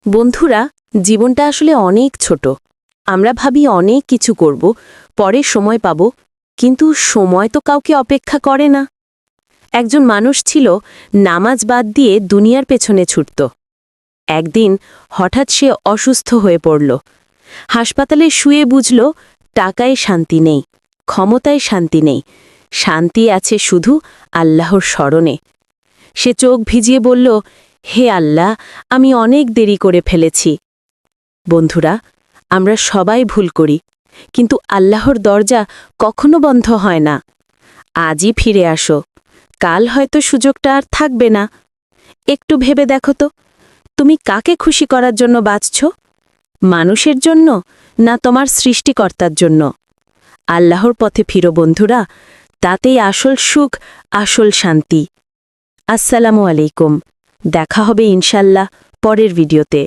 বন্ধুরা, জীবনটা আসলে অনেক ছোট। আমরা ভাবি অনেক কিছু করব, পরে সময় পাব, কিন্তু সময় তো কাউকে অপেক্ষা করে না। একজন মানুষ ছিল, নামাজ বাদ দিয়ে দুনিয়ার পেছনে ছুটত। একদিন হঠাৎ সে অসুস্থ হয়ে পড়ল। হাসপাতালে শুয়ে বুঝল, টাকায় শান্তি নেই, ক্ষমতায় শান্তি নেই, শান্তি আছে শুধু আল্লাহর স্মরণে। সে চোখ ভিজিয়ে বলল, হে আল্লাহ, আমি অনেক দেরি করে ফেলেছি। বন্ধুরা, আমরা সবাই ভুল করি, কিন্তু আল্লাহর দরজা কখনো বন্ধ হয় না। আজই ফিরে আসো, কাল হয়তো সুযোগটা আর থাকবে না। একটু ভেবে দেখো তো, তুমি কাকে খুশি করার জন্য বাঁচছ? মানুষের জন্য, না তোমার সৃষ্টিকর্তার জন্য? আল্লাহর পথে ফিরো বন্ধুরা, তাতেই আসল সুখ, আসল শান্তি। আসসালামু আলাইকুম। দেখা হবে ইনশাল্লাহ পরের ভিডিওতে।